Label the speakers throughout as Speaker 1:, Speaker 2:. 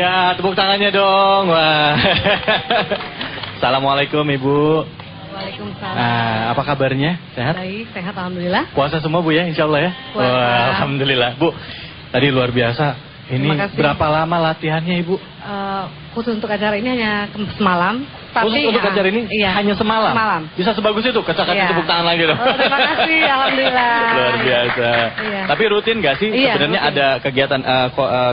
Speaker 1: Ya, tepuk tangannya dong. Wah. Assalamualaikum Ibu.
Speaker 2: Waalaikumsalam.
Speaker 1: Nah, apa kabarnya? Sehat?
Speaker 2: Baik, sehat alhamdulillah.
Speaker 1: Puasa semua Bu ya, insya Allah ya?
Speaker 2: Puasa.
Speaker 1: Wah, alhamdulillah. Bu, tadi luar biasa. Ini berapa lama latihannya Ibu?
Speaker 2: Khusus untuk acara ini hanya semalam.
Speaker 1: Khusus untuk acara ini hanya semalam? Bisa sebagus itu? Kecak-kecak tepuk tangan lagi dong.
Speaker 2: Oh, terima kasih, alhamdulillah.
Speaker 1: Luar biasa.
Speaker 2: Iya.
Speaker 1: Tapi rutin gak sih sebenarnya ada kegiatan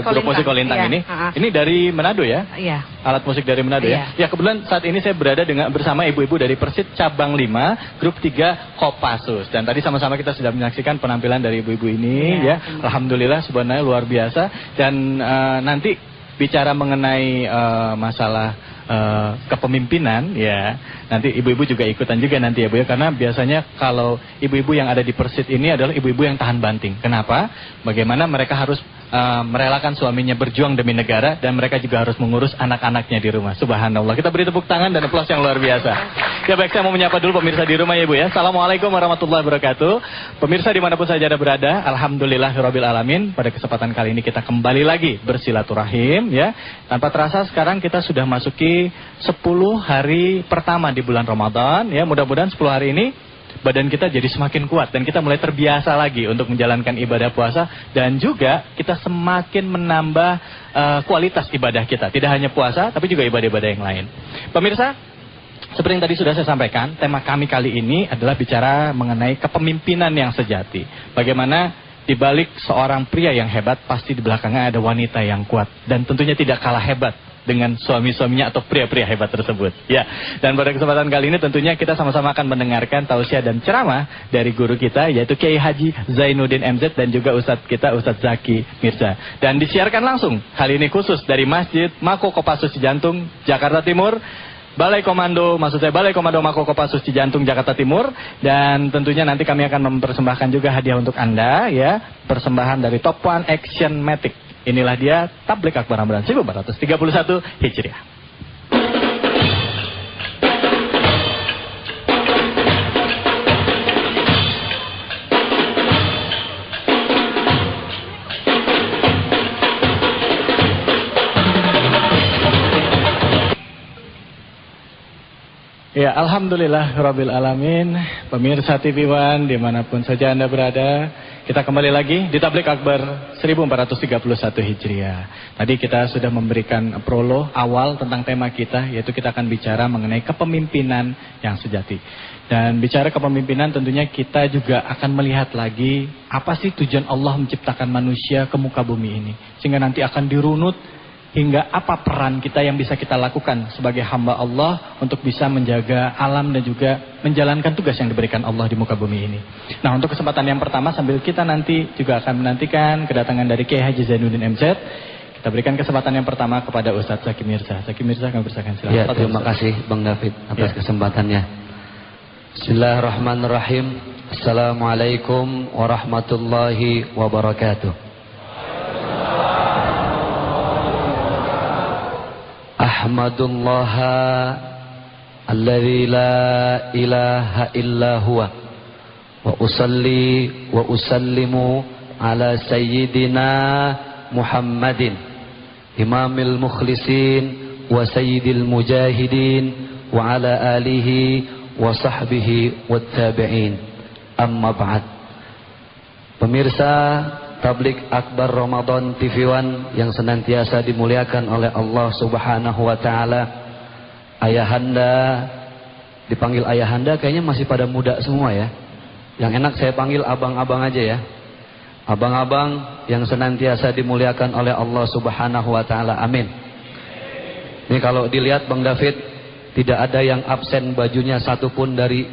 Speaker 1: grup musik Kolintang ini? Ini dari Manado ya?
Speaker 2: Iya.
Speaker 1: Alat musik dari Manado ya? Ya kebetulan saat ini saya berada bersama ibu-ibu dari Persit Cabang 5, grup 3 Kopassus. Dan tadi sama-sama kita sudah menyaksikan penampilan dari ibu-ibu ini ya. Alhamdulillah sebenarnya luar biasa. Dan nanti bicara mengenai masalah kepemimpinan ya, nanti ibu-ibu juga ikutan juga nanti ya Bu ya, karena biasanya kalau ibu-ibu yang ada di Persit ini adalah ibu-ibu yang tahan banting. Kenapa? Bagaimana mereka harus merelakan suaminya berjuang demi negara, dan mereka juga harus mengurus anak-anaknya di rumah. Subhanallah. Kita beri tepuk tangan dan aplaus yang luar biasa. Ya baik, saya mau menyapa dulu pemirsa di rumah ya Bu ya. Assalamualaikum warahmatullahi wabarakatuh. Pemirsa dimanapun saja Anda berada, alhamdulillahirabbil alamin. Pada kesempatan kali ini kita kembali lagi bersilaturahim ya. Tanpa terasa sekarang kita sudah masuki 10 hari pertama di bulan Ramadan ya. Mudah-mudahan 10 hari ini badan kita jadi semakin kuat dan kita mulai terbiasa lagi untuk menjalankan ibadah puasa, dan juga kita semakin menambah kualitas ibadah kita. Tidak hanya puasa tapi juga ibadah-ibadah yang lain. Pemirsa, seperti yang tadi sudah saya sampaikan, tema kami kali ini adalah bicara mengenai kepemimpinan yang sejati. Bagaimana di balik seorang pria yang hebat, pasti di belakangnya ada wanita yang kuat, dan tentunya tidak kalah hebat dengan suami-suaminya atau pria-pria hebat tersebut. Ya, dan pada kesempatan kali ini tentunya kita sama-sama akan mendengarkan tausiah dan ceramah dari guru kita, yaitu Kiai Haji Zainuddin MZ dan juga Ustadz kita Ustadz Zaki Mirza. Dan disiarkan langsung kali ini khusus dari Masjid Mako Kopassus Cijantung, Jakarta Timur. Balai Komando Mako Kopassus Cijantung, Jakarta Timur. Dan tentunya nanti kami akan mempersembahkan juga hadiah untuk Anda ya, persembahan dari Top One Action Matic. Inilah dia Tablik Akbar Ramadan 1431 Hijriah. Ya, alhamdulillah rabbil alamin. Pemirsa TV One dimanapun saja Anda berada, kita kembali lagi di Tablik Akbar 1431 Hijriah. Tadi kita sudah memberikan prolog awal tentang tema kita, yaitu kita akan bicara mengenai kepemimpinan yang sejati. Dan bicara kepemimpinan tentunya kita juga akan melihat lagi apa sih tujuan Allah menciptakan manusia ke muka bumi ini, sehingga nanti akan dirunut hingga apa peran kita yang bisa kita lakukan sebagai hamba Allah untuk bisa menjaga alam dan juga menjalankan tugas yang diberikan Allah di muka bumi ini. Nah, untuk kesempatan yang pertama, sambil kita nanti juga akan menantikan kedatangan dari Kiai Haji Zainuddin MZ, kita berikan kesempatan yang pertama kepada Ustadz Zaki Mirza. Zaki Mirza akan bersakan, silakan.
Speaker 3: Ya, terima kasih Bang David atas kesempatannya. Bismillahirrahmanirrahim. Assalamualaikum warahmatullahi wabarakatuh. Ahmadullah alladzi la ilaha illa huwa wa usalli wa usallimu ala sayyidina Muhammadin imamil mukhlisin wa sayyidil mujahidin wa ala alihi wa sahbihi wat tabi'in. Amma ba'd. Pemirsa Tablik Akbar Ramadan TV One yang senantiasa dimuliakan oleh Allah Subhanahu wa taala. Ayahanda, dipanggil ayahanda kayaknya masih pada muda semua ya. Yang enak saya panggil abang-abang aja ya. Abang-abang yang senantiasa dimuliakan oleh Allah Subhanahu wa taala. Amin. Ini kalau dilihat Bang David, tidak ada yang absen bajunya satupun dari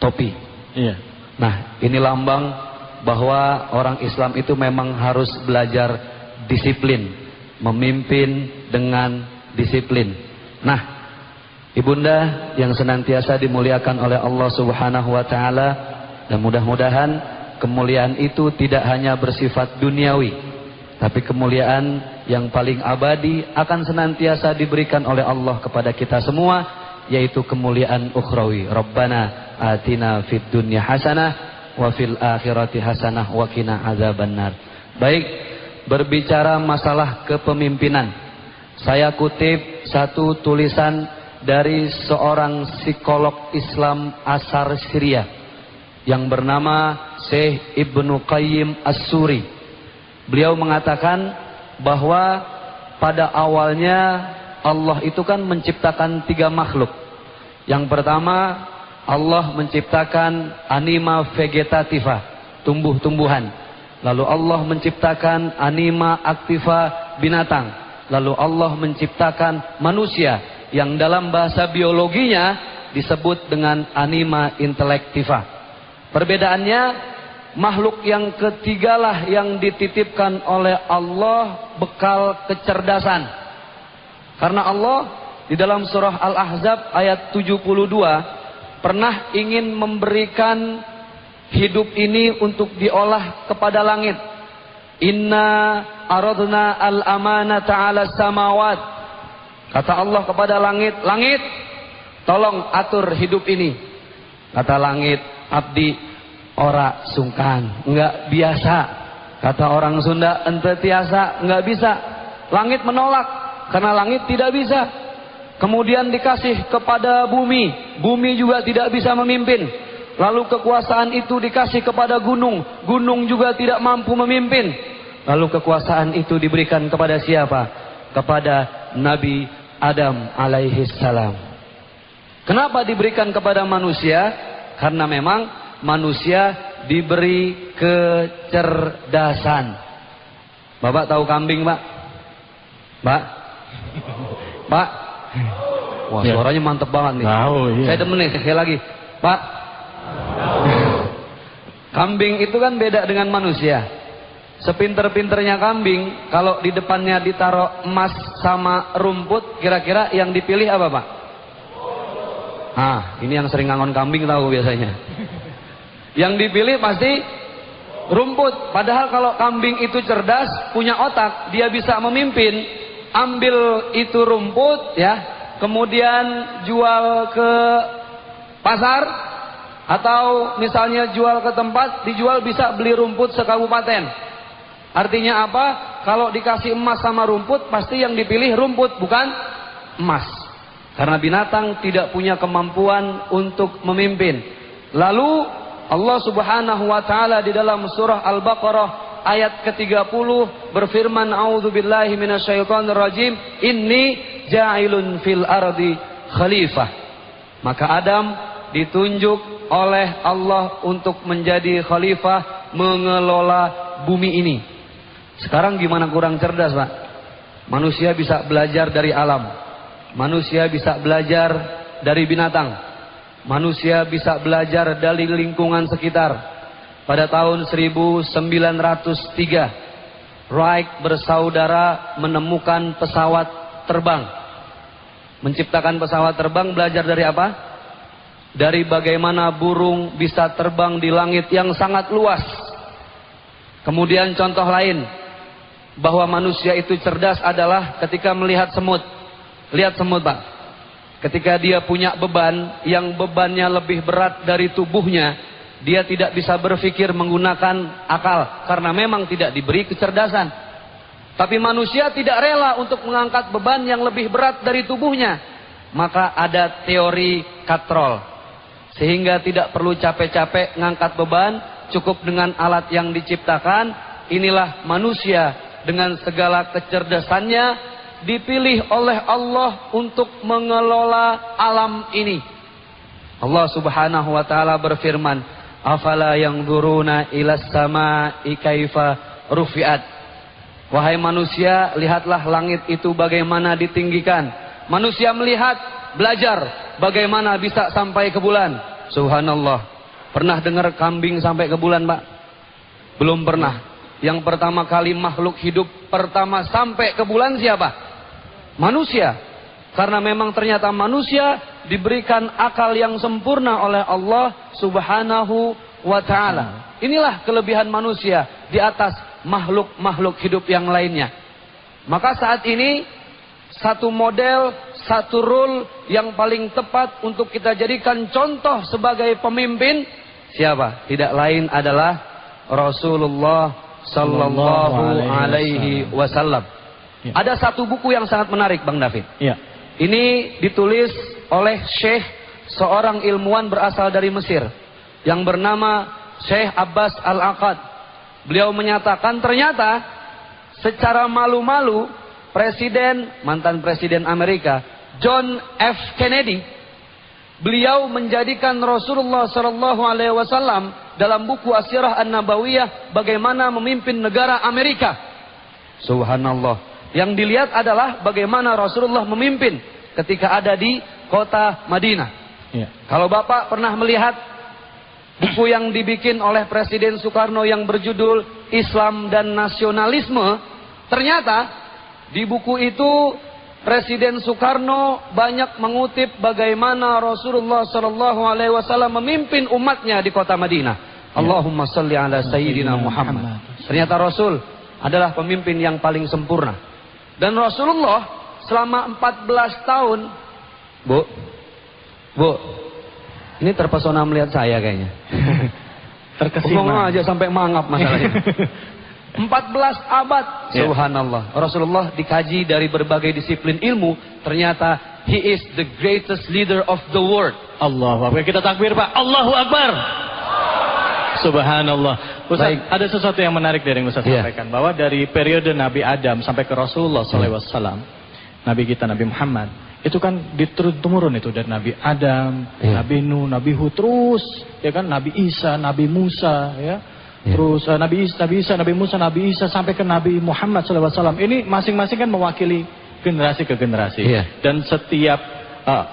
Speaker 3: topi.
Speaker 1: Iya.
Speaker 3: Nah, ini lambang bahwa orang Islam itu memang harus belajar disiplin, memimpin dengan disiplin. Nah, ibunda yang senantiasa dimuliakan oleh Allah Subhanahu wa taala, dan mudah-mudahan kemuliaan itu tidak hanya bersifat duniawi, tapi kemuliaan yang paling abadi akan senantiasa diberikan oleh Allah kepada kita semua, yaitu kemuliaan ukhrawi. Rabbana atina fid dunya hasanah wa fil akhirati hasanah wa qina adzabannar. Baik, berbicara masalah kepemimpinan. Saya kutip satu tulisan dari seorang psikolog Islam asal Syria yang bernama Syekh Ibnu Qayyim As-Suri. Beliau mengatakan bahwa pada awalnya Allah itu kan menciptakan 3 makhluk. Yang pertama, Allah menciptakan anima vegetativa, tumbuh-tumbuhan. Lalu Allah menciptakan anima aktiva, binatang. Lalu Allah menciptakan manusia yang dalam bahasa biologinya disebut dengan anima intelektiva. Perbedaannya, makhluk yang ketigalah yang dititipkan oleh Allah bekal kecerdasan. Karena Allah di dalam surah Al-Ahzab ayat 72 pernah ingin memberikan hidup ini untuk diolah kepada langit. Inna aradna al-amanata 'ala samawat. Kata Allah kepada langit, langit, tolong atur hidup ini. Kata langit, abdi ora sungkan, enggak biasa. Kata orang Sunda, ente tiasa, enggak bisa. Langit menolak karena langit tidak bisa. Kemudian dikasih kepada bumi, bumi juga tidak bisa memimpin. Lalu kekuasaan itu dikasih kepada gunung, gunung juga tidak mampu memimpin. Lalu kekuasaan itu diberikan kepada siapa? Kepada Nabi Adam alaihi salam. Kenapa diberikan kepada manusia? Karena memang manusia diberi kecerdasan. Bapak tahu kambing, Pak? Pak? Pak? Wah, suaranya mantep banget nih.
Speaker 1: Tahu, iya.
Speaker 3: Saya demen nih, sekali lagi. Pak? Kambing itu kan beda dengan manusia. Sepinter-pinternya kambing, kalau di depannya ditaruh emas sama rumput, kira-kira yang dipilih apa, Pak? Ah, ini yang sering ngangon kambing tahu biasanya. Yang dipilih pasti rumput. Padahal kalau kambing itu cerdas, punya otak, dia bisa memimpin. Ambil itu rumput ya, kemudian jual ke pasar, atau misalnya jual ke tempat, dijual bisa beli rumput sekabupaten. Artinya apa? Kalau dikasih emas sama rumput, pasti yang dipilih rumput, bukan emas. Karena binatang tidak punya kemampuan untuk memimpin. Lalu Allah Subhanahu wa taala di dalam surah Al-Baqarah ayat ke-30 berfirman, a'udzubillahi minasyaitonirrajim, inni ja'ilun fil ardi khalifah. Maka Adam ditunjuk oleh Allah untuk menjadi khalifah, mengelola bumi ini. Sekarang gimana kurang cerdas, Pak? Manusia bisa belajar dari alam. Manusia bisa belajar dari binatang. Manusia bisa belajar dari lingkungan sekitar. Pada tahun 1903, Wright bersaudara menemukan pesawat terbang. Menciptakan pesawat terbang belajar dari apa? Dari bagaimana burung bisa terbang di langit yang sangat luas. Kemudian contoh lain, bahwa manusia itu cerdas adalah ketika melihat semut. Lihat semut, Pak. Ketika dia punya beban yang bebannya lebih berat dari tubuhnya, dia tidak bisa berpikir menggunakan akal karena memang tidak diberi kecerdasan. Tapi manusia tidak rela untuk mengangkat beban yang lebih berat dari tubuhnya. Maka ada teori katrol. Sehingga tidak perlu capek-capek ngangkat beban, cukup dengan alat yang diciptakan. Inilah manusia dengan segala kecerdasannya dipilih oleh Allah untuk mengelola alam ini. Allah Subhanahu wa taala berfirman, afala yanzuruna ilas samaa'i kaifa rufi'at. Wahai manusia, lihatlah langit itu bagaimana ditinggikan. Manusia melihat, belajar bagaimana bisa sampai ke bulan. Subhanallah. Pernah dengar kambing sampai ke bulan, Pak? Belum pernah. Yang pertama kali makhluk hidup pertama sampai ke bulan siapa? Manusia. Karena memang ternyata manusia diberikan akal yang sempurna oleh Allah Subhanahu wa ta'ala. Inilah kelebihan manusia di atas makhluk-makhluk hidup yang lainnya. Maka saat ini satu model, satu rule yang paling tepat untuk kita jadikan contoh sebagai pemimpin, siapa? Tidak lain adalah Rasulullah sallallahu alaihi wasallam. Ya. Ada satu buku yang sangat menarik, Bang David.
Speaker 1: Ya.
Speaker 3: Ini ditulis oleh Syekh, seorang ilmuwan berasal dari Mesir, yang bernama Syekh Abbas Al-Aqad. Beliau menyatakan ternyata secara malu-malu mantan presiden Amerika John F. Kennedy, beliau menjadikan Rasulullah SAW dalam buku As-Sirah An-Nabawiyah bagaimana memimpin negara Amerika. Subhanallah. Yang dilihat adalah bagaimana Rasulullah memimpin ketika ada di kota Madinah.
Speaker 1: Ya.
Speaker 3: Kalau Bapak pernah melihat buku yang dibikin oleh Presiden Soekarno yang berjudul Islam dan Nasionalisme, ternyata di buku itu Presiden Soekarno banyak mengutip bagaimana Rasulullah SAW memimpin umatnya di kota Madinah. Ya. Allahumma salli ala Sayyidina Muhammad. Ternyata Rasul adalah pemimpin yang paling sempurna. Dan Rasulullah selama 14 tahun, Bu, ini terpesona melihat saya kayaknya.
Speaker 1: Terkesima.
Speaker 3: Ngomong aja sampai mangap masalahnya. 14 abad,
Speaker 1: Ya.
Speaker 3: Subhanallah. Rasulullah dikaji dari berbagai disiplin ilmu. Ternyata he is the greatest leader of the world.
Speaker 1: Allahu Akbar. Kita takbir, Pak. Allahu Akbar. Subhanallah. Ustaz,
Speaker 3: Baik.
Speaker 1: ada sesuatu yang menarik dari yang Ustaz sampaikan. Bahwa dari periode Nabi Adam sampai ke Rasulullah SAW, Nabi kita, Nabi Muhammad, itu kan diturun-temurun itu dari Nabi Adam, Nabi Nuh, Nabi Hud, terus ya kan, Nabi Isa, Nabi Musa, ya. Terus Nabi Isa, Nabi Musa, Nabi Isa sampai ke Nabi Muhammad SAW. Ini masing-masing kan mewakili generasi ke generasi. Dan setiap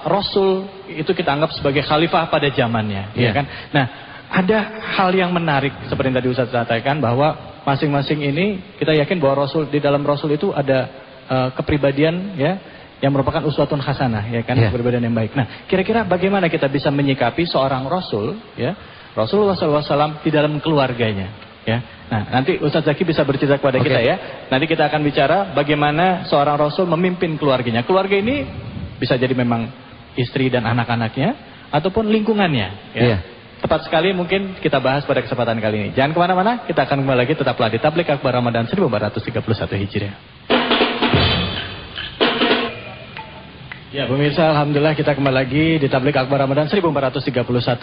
Speaker 1: Rasul itu kita anggap sebagai khalifah pada zamannya, ya kan. Nah, ada hal yang menarik seperti yang tadi Ustaz katakan, bahwa masing-masing ini kita yakin bahwa Rasul, di dalam Rasul itu ada kepribadian ya yang merupakan uswatun hasanah, ya kan, kepribadian yang baik. Nah, kira-kira bagaimana kita bisa menyikapi seorang Rasul, ya, Rasulullah SAW di dalam keluarganya, ya. Nah, nanti Ustaz Zaki bisa bercerita kepada kita ya. Nanti kita akan bicara bagaimana seorang Rasul memimpin keluarganya. Keluarga ini bisa jadi memang istri dan anak-anaknya ataupun lingkungannya, ya. Tepat sekali mungkin kita bahas pada kesempatan kali ini. Jangan kemana-mana, kita akan kembali lagi, tetaplah di Tablik Akbar Ramadan 1431 Hijriah. Ya pemirsa, alhamdulillah kita kembali lagi di Tablik Akbar Ramadan 1431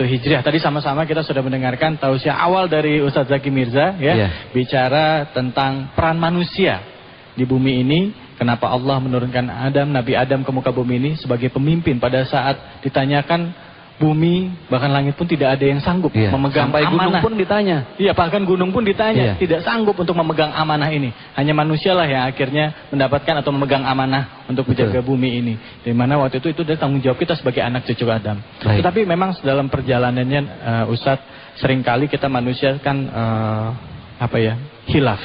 Speaker 1: Hijriah. Tadi sama-sama kita sudah mendengarkan tausiah awal dari Ustaz Zaki Mirza, ya, bicara tentang peran manusia di bumi ini. Kenapa Allah menurunkan Nabi Adam ke muka bumi ini sebagai pemimpin pada saat ditanyakan bumi, bahkan langit pun tidak ada yang sanggup memegang
Speaker 3: sampai
Speaker 1: amanah.
Speaker 3: Gunung pun ditanya.
Speaker 1: Iya, bahkan gunung pun ditanya, tidak sanggup untuk memegang amanah ini. Hanya manusialah yang akhirnya mendapatkan atau memegang amanah untuk menjaga bumi ini. Di mana waktu itu adalah tanggung jawab kita sebagai anak cucu Adam. Tetapi memang dalam perjalanannya Ustadz, seringkali kita manusia kan hilaf.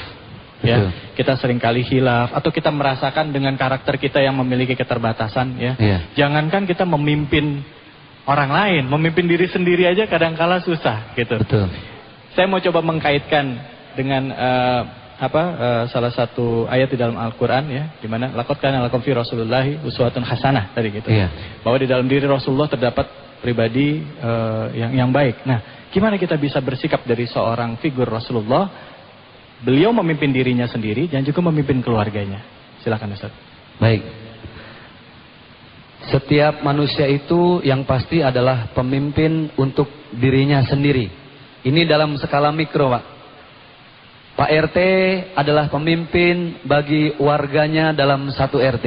Speaker 1: Ya, kita seringkali hilaf atau kita merasakan dengan karakter kita yang memiliki keterbatasan, ya. Jangankan kita memimpin orang lain, memimpin diri sendiri aja kadang-kala susah gitu. Saya mau coba mengkaitkan dengan salah satu ayat di dalam Al-Qur'an, ya, di mana laqad kana lakum fi Rasulillahi uswatun hasanah tadi gitu. Bahwa di dalam diri Rasulullah terdapat pribadi yang baik. Nah, gimana kita bisa bersikap dari seorang figur Rasulullah? Beliau memimpin dirinya sendiri dan juga memimpin keluarganya. Silakan Ustaz.
Speaker 3: Baik. Setiap manusia itu yang pasti adalah pemimpin untuk dirinya sendiri. Ini dalam skala mikro, Pak. Pak RT adalah pemimpin bagi warganya dalam satu RT.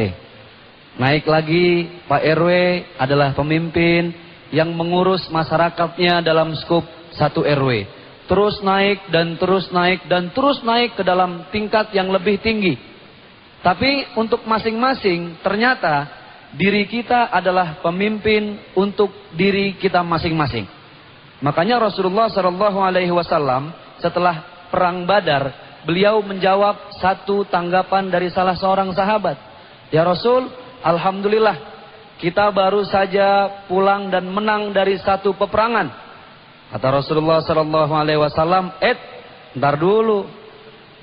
Speaker 3: Naik lagi, Pak RW adalah pemimpin yang mengurus masyarakatnya dalam skup satu RW. Terus naik dan terus naik dan terus naik ke dalam tingkat yang lebih tinggi. Tapi untuk masing-masing ternyata diri kita adalah pemimpin untuk diri kita masing-masing. Makanya Rasulullah SAW setelah perang Badar, beliau menjawab satu tanggapan dari salah seorang sahabat. Ya Rasul, alhamdulillah kita baru saja pulang dan menang dari satu peperangan. Kata Rasulullah SAW, ntar dulu.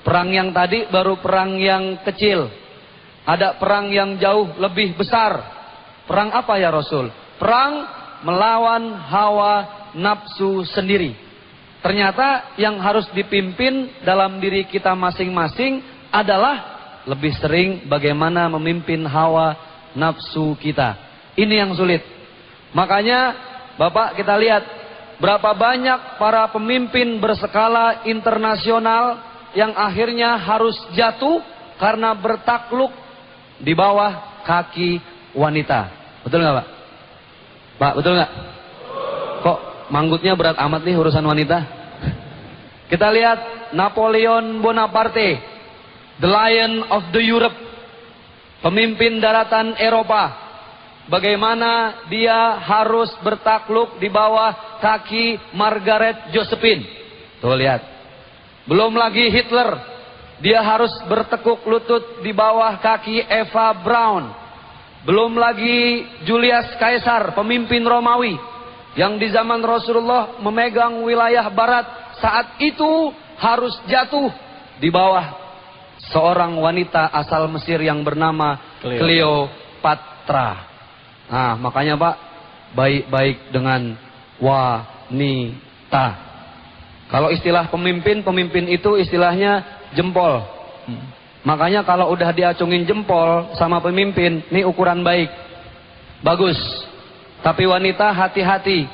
Speaker 3: Perang yang tadi baru perang yang kecil. Ada perang yang jauh lebih besar. Perang apa ya Rasul? Perang melawan hawa nafsu sendiri. Ternyata yang harus dipimpin dalam diri kita masing-masing adalah lebih sering bagaimana memimpin hawa nafsu kita. Ini yang sulit. Makanya Bapak kita lihat berapa banyak para pemimpin berskala internasional yang akhirnya harus jatuh karena bertakluk di bawah kaki wanita. Betul nggak Pak? Pak, betul nggak? Kok manggutnya berat amat nih urusan wanita? Kita lihat Napoleon Bonaparte, the Lion of the Europe, pemimpin daratan Eropa. Bagaimana dia harus bertakluk di bawah kaki Margaret Josephine. Tuh lihat. Belum lagi Hitler, dia harus bertekuk lutut di bawah kaki Eva Braun. Belum lagi Julius Caesar, pemimpin Romawi, yang di zaman Rasulullah memegang wilayah barat, saat itu harus jatuh di bawah seorang wanita asal Mesir yang bernama Cleopatra. Nah, makanya Pak, baik-baik dengan wanita. Kalau istilah pemimpin itu istilahnya jempol. Makanya kalau udah diacungin jempol sama pemimpin, ini ukuran baik. Bagus. Tapi wanita hati-hati.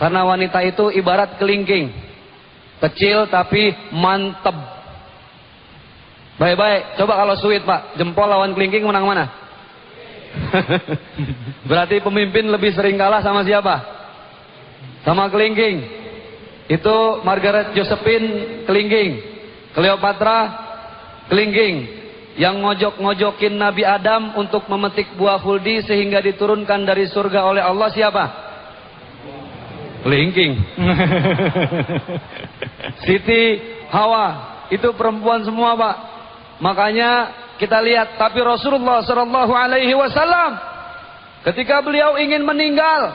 Speaker 3: Karena wanita itu ibarat kelingking. Kecil tapi mantep. Baik-baik. Coba kalau sweet Pak, jempol lawan kelingking menang mana? Berarti pemimpin lebih sering kalah sama siapa? Sama kelingking. Itu Margaret Josephine kelingking, Cleopatra kelingking. Yang ngojok-ngojokin Nabi Adam untuk memetik buah huldi sehingga diturunkan dari surga oleh Allah siapa? Kelingking. Siti Hawa itu perempuan semua Pak. Makanya kita lihat, tapi Rasulullah Shallallahu Alaihi Wasallam ketika beliau ingin meninggal,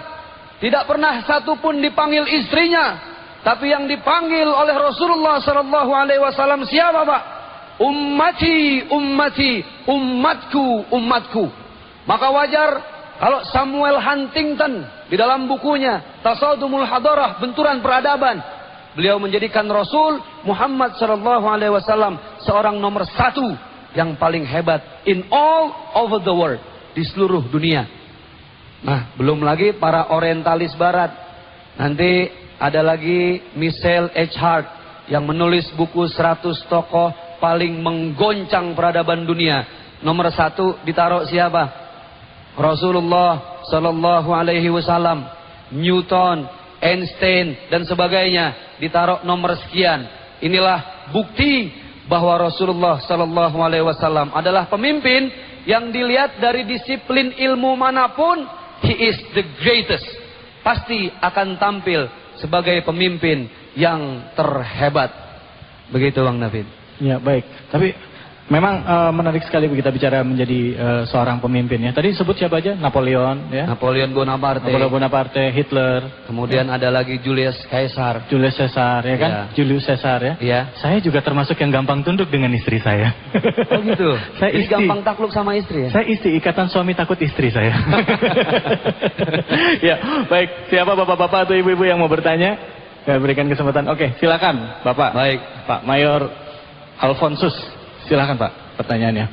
Speaker 3: tidak pernah satupun dipanggil istrinya, tapi yang dipanggil oleh Rasulullah Shallallahu Alaihi Wasallam siapa Pak? Ummati, ummati, ummatku, umatku. Maka wajar kalau Samuel Huntington di dalam bukunya Tasawdumul Hadarah, benturan peradaban, beliau menjadikan Rasul Muhammad Shallallahu Alaihi Wasallam seorang nomor satu yang paling hebat in all over the world, di seluruh dunia. Nah, belum lagi para orientalis barat. Nanti ada lagi Michel H. Hart yang menulis buku 100 tokoh paling menggoncang peradaban dunia. Nomor satu ditaruh siapa? Rasulullah Sallallahu Alaihi Wasallam, Newton, Einstein dan sebagainya ditaruh nomor sekian. Inilah bukti bahwa Rasulullah Sallallahu Alaihi Wasallam adalah pemimpin yang dilihat dari disiplin ilmu manapun, he is the greatest. Pasti akan tampil sebagai pemimpin yang terhebat. Begitu Bang David.
Speaker 1: Ya baik, tapi memang menarik sekali kita bicara menjadi seorang pemimpin ya. Tadi sebut siapa aja? Napoleon ya.
Speaker 3: Napoleon Bonaparte.
Speaker 1: Napoleon Bonaparte, Hitler.
Speaker 3: Kemudian ya, ada lagi Julius Caesar.
Speaker 1: Julius Caesar ya kan? Ya. Julius Caesar ya.
Speaker 3: Iya.
Speaker 1: Saya juga termasuk yang gampang tunduk dengan istri saya.
Speaker 3: Oh gitu.
Speaker 1: Saya
Speaker 3: Jadi gampang takluk sama istri ya?
Speaker 1: Saya istri, ikatan suami takut istri saya. Ya, baik. Siapa bapak-bapak atau ibu-ibu yang mau bertanya? Saya berikan kesempatan. Oke, silakan Bapak.
Speaker 3: Baik,
Speaker 1: Pak Mayor Alfonsus. Silakan Pak, pertanyaannya.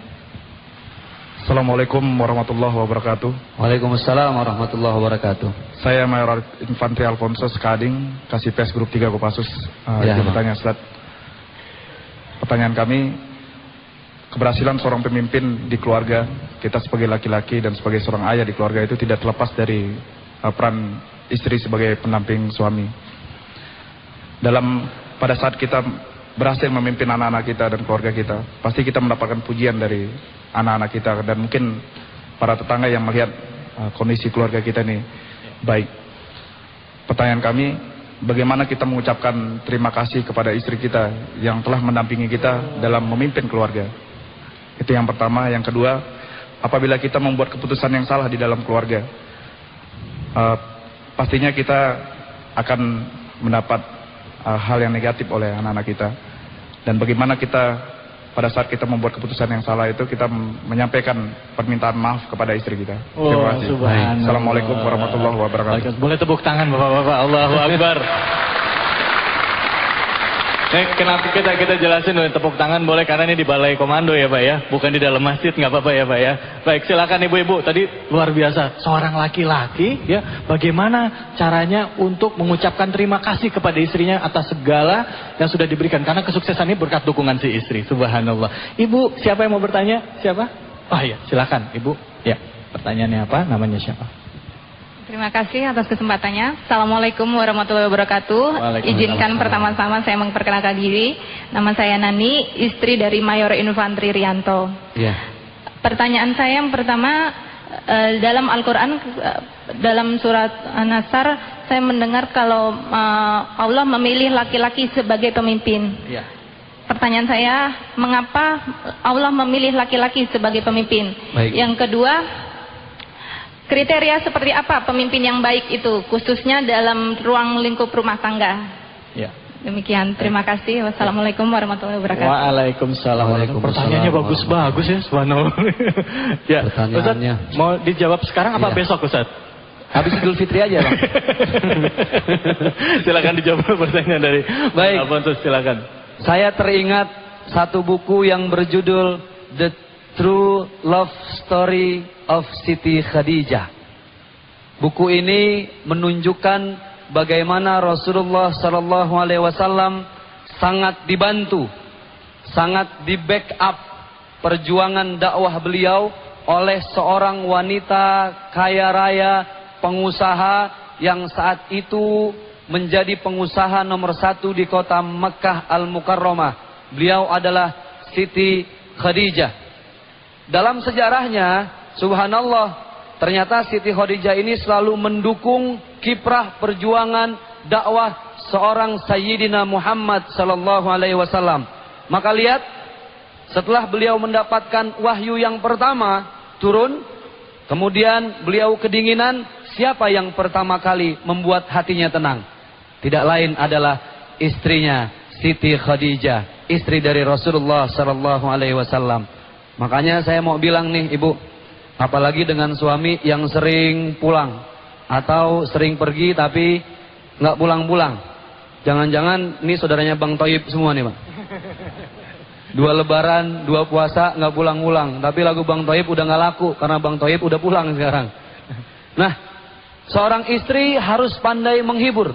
Speaker 4: Assalamualaikum warahmatullahi wabarakatuh.
Speaker 3: Waalaikumsalam warahmatullahi wabarakatuh.
Speaker 4: Saya Mayor Infantri Alfonsus Kading, Kasipes Grup 3 Kopassus. Bertanya Ustaz. Pertanyaan kami, keberhasilan seorang pemimpin di keluarga, kita sebagai laki-laki dan sebagai seorang ayah di keluarga itu tidak terlepas dari peran istri sebagai pendamping suami. Pada saat kita berhasil memimpin anak-anak kita dan keluarga kita, pasti kita mendapatkan pujian dari anak-anak kita dan mungkin para tetangga yang melihat kondisi keluarga kita ini baik. Pertanyaan kami, bagaimana kita mengucapkan terima kasih kepada istri kita yang telah mendampingi kita dalam memimpin keluarga? Itu yang pertama. Yang kedua, apabila kita membuat keputusan yang salah di dalam keluarga, pastinya kita akan mendapat hal yang negatif oleh anak-anak kita. Dan bagaimana kita pada saat kita membuat keputusan yang salah itu, kita menyampaikan permintaan maaf kepada istri kita. Terima kasih. Assalamualaikum warahmatullahi wabarakatuh.
Speaker 1: Boleh tepuk tangan bapak-bapak. Allahu Akbar. Kenapa kita jelasin tepuk tangan boleh karena ini di balai komando ya Pak ya, bukan di dalam masjid, nggak apa-apa ya Pak ya. Baik, silakan ibu-ibu. Tadi luar biasa, seorang laki-laki ya, bagaimana caranya untuk mengucapkan terima kasih kepada istrinya atas segala yang sudah diberikan, karena kesuksesan ini berkat dukungan si istri. Subhanallah. Ibu, siapa yang mau bertanya? Siapa? Oh iya, silakan ibu. Ya, pertanyaannya apa? Namanya siapa?
Speaker 5: Terima kasih atas kesempatannya. Assalamualaikum warahmatullahi wabarakatuh. Izinkan pertama-tama saya memperkenalkan diri. Nama saya Nani, istri dari Mayor Infantri Rianto.
Speaker 3: Ya.
Speaker 5: Pertanyaan saya yang pertama, dalam Al-Quran, dalam surat An-Nasr, saya mendengar kalau Allah memilih laki-laki sebagai pemimpin.
Speaker 3: Ya.
Speaker 5: Pertanyaan saya, mengapa Allah memilih laki-laki sebagai pemimpin?
Speaker 3: Baik.
Speaker 5: Yang kedua, kriteria seperti apa pemimpin yang baik itu, khususnya dalam ruang lingkup rumah tangga?
Speaker 1: Ya.
Speaker 5: Demikian, terima kasih. Wassalamualaikum warahmatullahi wabarakatuh.
Speaker 1: Waalaikumsalam. Pertanyaannya bagus-bagus ya, subhanallah. Ya,
Speaker 3: pertanyaannya.
Speaker 1: Ustaz, mau dijawab sekarang apa besok Ustaz?
Speaker 3: Habis Idul Fitri aja Bang.
Speaker 1: Silakan dijawab pertanyaan dari
Speaker 3: Baik.
Speaker 1: Alfonsus, silakan.
Speaker 3: Saya teringat satu buku yang berjudul The True Love Story of Siti Khadijah. Buku ini menunjukkan bagaimana Rasulullah Sallallahu Alaihi Wasallam sangat dibantu, sangat di backup perjuangan dakwah beliau oleh seorang wanita kaya raya, pengusaha yang saat itu menjadi pengusaha nomor 1 di kota Mekah Al-Mukarramah. Beliau adalah Siti Khadijah. Dalam sejarahnya, subhanallah, ternyata Siti Khadijah ini selalu mendukung kiprah perjuangan dakwah seorang Sayyidina Muhammad sallallahu alaihi wasallam. Maka lihat, setelah beliau mendapatkan wahyu yang pertama turun, kemudian beliau kedinginan, siapa yang pertama kali membuat hatinya tenang? Tidak lain adalah istrinya Siti Khadijah, istri dari Rasulullah sallallahu alaihi wasallam. Makanya saya mau bilang nih ibu, apalagi dengan suami yang sering pulang atau sering pergi tapi nggak pulang-pulang. Jangan-jangan ini saudaranya Bang Toib semua nih Pak. 2 lebaran, 2 puasa nggak pulang-pulang, tapi lagu Bang Toib udah nggak laku karena Bang Toib udah pulang sekarang. Nah, seorang istri harus pandai menghibur.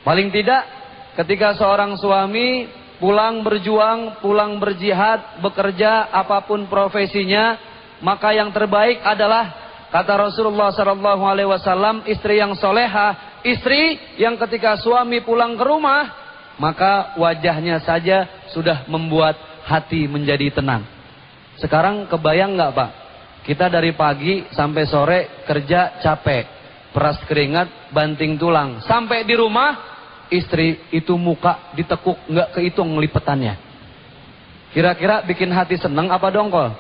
Speaker 3: Paling tidak ketika seorang suami pulang berjuang, pulang berjihad, bekerja, apapun profesinya, maka yang terbaik adalah, kata Rasulullah SAW, istri yang soleha, istri yang ketika suami pulang ke rumah, maka wajahnya saja sudah membuat hati menjadi tenang. Sekarang kebayang nggak Pak? Kita dari pagi sampai sore kerja capek, peras keringat, banting tulang, sampai di rumah, istri itu muka ditekuk, nggak kehitung lipetannya. Kira-kira bikin hati seneng apa dongkol?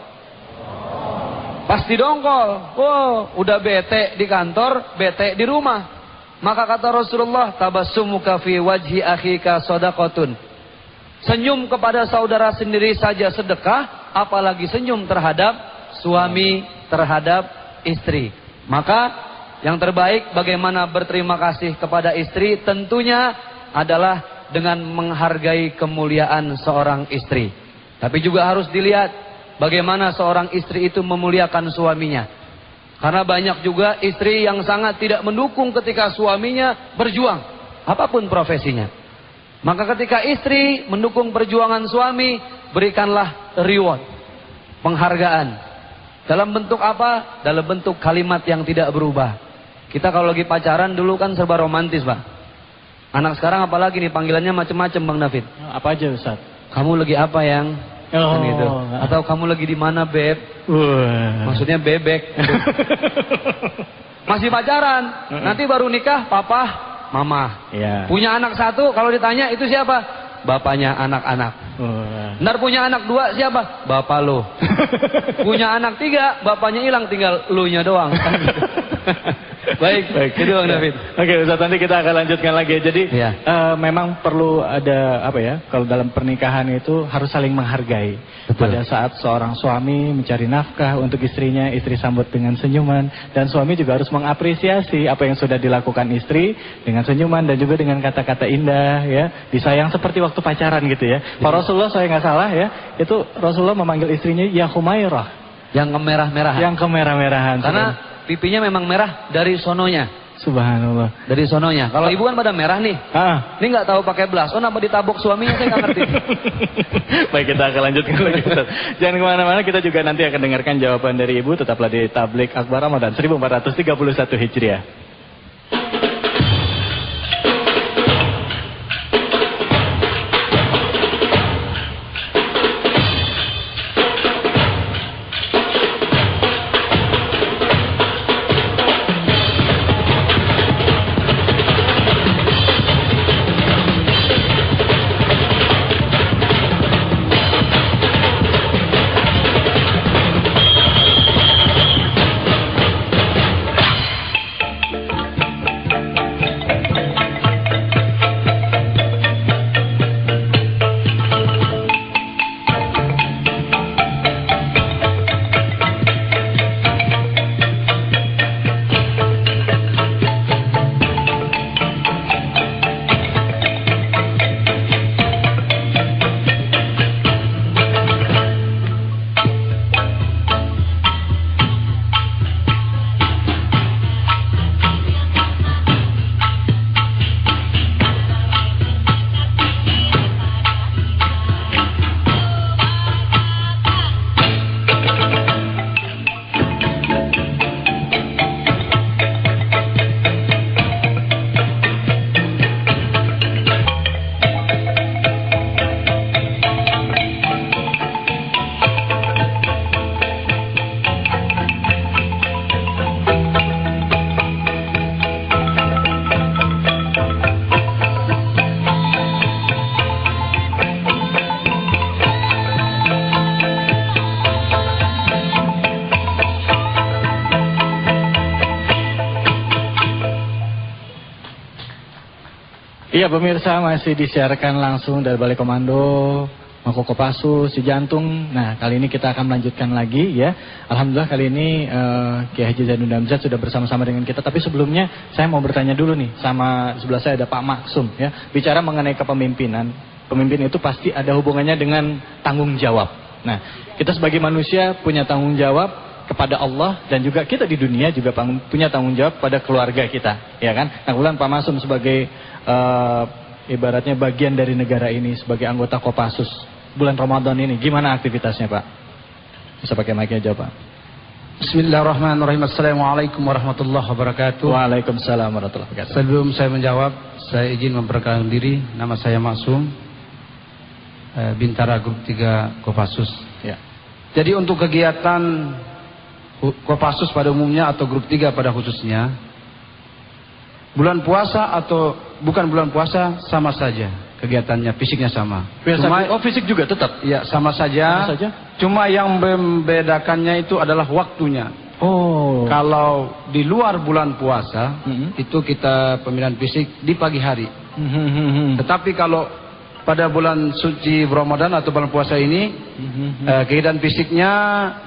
Speaker 3: Pasti dongkol. Wow, udah bete di kantor, bete di rumah. Maka kata Rasulullah, tabassumuka fi wajhi akhika shadaqatun. Senyum kepada saudara sendiri saja sedekah, apalagi senyum terhadap suami, terhadap istri. Maka yang terbaik bagaimana berterima kasih kepada istri, tentunya adalah dengan menghargai kemuliaan seorang istri. Tapi juga harus dilihat bagaimana seorang istri itu memuliakan suaminya. Karena banyak juga istri yang sangat tidak mendukung ketika suaminya berjuang, apapun profesinya. Maka ketika istri mendukung perjuangan suami, berikanlah reward, penghargaan. Dalam bentuk apa? Dalam bentuk kalimat yang tidak berubah. Kita kalau lagi pacaran dulu kan serba romantis Pak. Anak sekarang apalagi nih panggilannya macam-macam Bang David.
Speaker 1: Apa aja Ustaz?
Speaker 3: Kamu lagi apa yang? Kan gitu. Atau kamu lagi di mana Beb? Maksudnya bebek. Masih pacaran. Nanti baru nikah papa, mama.
Speaker 1: Ya.
Speaker 3: Punya anak 1, kalau ditanya itu siapa? Bapaknya anak-anak. Ntar punya anak 2 siapa? Bapak lo. Punya anak 3, bapaknya hilang, tinggal lu nya doang. Baik, itu Bang David.
Speaker 1: Oke, Ustaz, nanti kita akan lanjutkan lagi. Jadi
Speaker 3: Ya.
Speaker 1: memang perlu ada apa ya? Kalau dalam pernikahan itu harus saling menghargai.
Speaker 3: Betul.
Speaker 1: Pada saat seorang suami mencari nafkah untuk istrinya, istri sambut dengan senyuman, dan suami juga harus mengapresiasi apa yang sudah dilakukan istri dengan senyuman dan juga dengan kata-kata indah, ya. Disayang seperti waktu pacaran gitu ya. Pak Rasulullah, saya nggak salah ya, itu Rasulullah memanggil istrinya ya Humairah.
Speaker 3: Yang kemerah-merahan.
Speaker 1: Yang kemerah-merahan.
Speaker 3: Karena pipinya memang merah dari sononya.
Speaker 1: Subhanallah.
Speaker 3: Dari sononya. Kalau ibu kan pada merah nih. Ini nggak tahu pakai blas. Oh, kenapa ditabok suaminya, saya nggak ngerti.
Speaker 1: Baik, kita akan lanjutkan lagi, Ustaz. Jangan kemana-mana, kita juga nanti akan dengarkan jawaban dari ibu. Tetaplah di Tablik Akbar Ramadan 1431 Hijriah. Iya pemirsa, masih disiarkan langsung dari Balai Komando Mako Kopassus Cijantung. Nah, kali ini kita akan melanjutkan lagi ya. Alhamdulillah kali ini Kiai Haji Zainuddin Amjad sudah bersama-sama dengan kita. Tapi sebelumnya saya mau bertanya dulu nih, sama sebelah saya ada Pak Maksum ya. Bicara mengenai kepemimpinan, pemimpin itu pasti ada hubungannya dengan tanggung jawab. Nah, kita sebagai manusia punya tanggung jawab kepada Allah, dan juga kita di dunia juga punya tanggung jawab pada keluarga kita, ya kan? Nah, kemudian Pak Maksum sebagai ibaratnya bagian dari negara ini, sebagai anggota Kopassus, bulan Ramadan ini gimana aktivitasnya, Pak? Bisa pakai mic aja, Pak.
Speaker 6: Bismillahirrahmanirrahim. Assalamualaikum warahmatullahi wabarakatuh.
Speaker 1: Waalaikumsalam warahmatullahi wabarakatuh.
Speaker 6: Sebelum saya menjawab, saya izin memperkenalkan diri. Nama saya Maksum, Bintara Grup 3 Kopassus.
Speaker 1: Ya.
Speaker 6: Jadi untuk kegiatan Kopassus pada umumnya atau Grup 3 pada khususnya, bulan puasa atau bukan bulan puasa sama saja kegiatannya, fisiknya sama.
Speaker 1: Cuma, fisik juga tetap?
Speaker 6: Ya, sama saja. Cuma yang membedakannya itu adalah waktunya.
Speaker 1: Oh.
Speaker 6: Kalau di luar bulan puasa, itu kita pemilihan fisik di pagi hari. Tetapi kalau pada bulan suci Ramadan atau bulan puasa ini, kegiatan fisiknya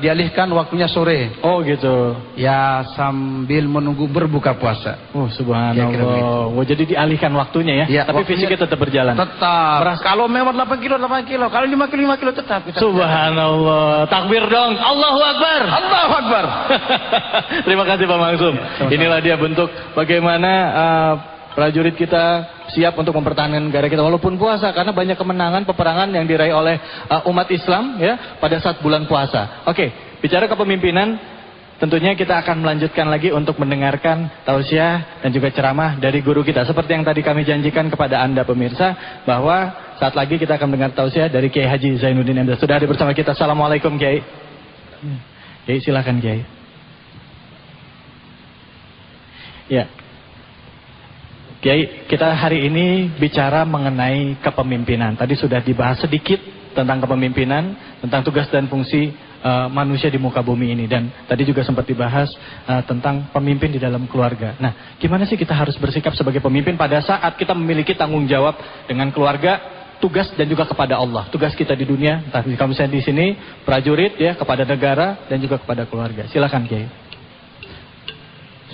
Speaker 6: dialihkan waktunya sore.
Speaker 1: Oh gitu.
Speaker 6: Ya, sambil menunggu berbuka puasa.
Speaker 1: Oh subhanallah. Oh, jadi dialihkan waktunya ya?
Speaker 6: Ya,
Speaker 1: tapi fisiknya tetap berjalan?
Speaker 6: Tetap. Kalau memang 8 kilo, 8 kilo. Kalau 5 kilo, 5 kilo tetap.
Speaker 1: Subhanallah. Takbir dong. Allahu Akbar.
Speaker 6: Allahu Akbar.
Speaker 1: Terima kasih Pak Maksum. Inilah dia bentuk bagaimana prajurit kita siap untuk mempertahankan negara kita walaupun puasa, karena banyak kemenangan peperangan yang diraih oleh umat Islam ya pada saat bulan puasa. Oke, bicara kepemimpinan, tentunya kita akan melanjutkan lagi untuk mendengarkan tausiah dan juga ceramah dari guru kita. Seperti yang tadi kami janjikan kepada Anda pemirsa, bahwa saat lagi kita akan mendengar tausiah dari Kiai Haji Zainuddin Amjad. Sudah hadir bersama kita. Assalamualaikum Kiai. Kiai silakan Kiai. Ya. Kiai, kita hari ini bicara mengenai kepemimpinan. Tadi sudah dibahas sedikit tentang kepemimpinan, tentang tugas dan fungsi manusia di muka bumi ini. Dan tadi juga sempat dibahas tentang pemimpin di dalam keluarga. Nah, gimana sih kita harus bersikap sebagai pemimpin pada saat kita memiliki tanggung jawab dengan keluarga, tugas dan juga kepada Allah. Tugas kita di dunia, entah kalau misalnya di sini prajurit ya, kepada negara dan juga kepada keluarga. Silakan Kiai.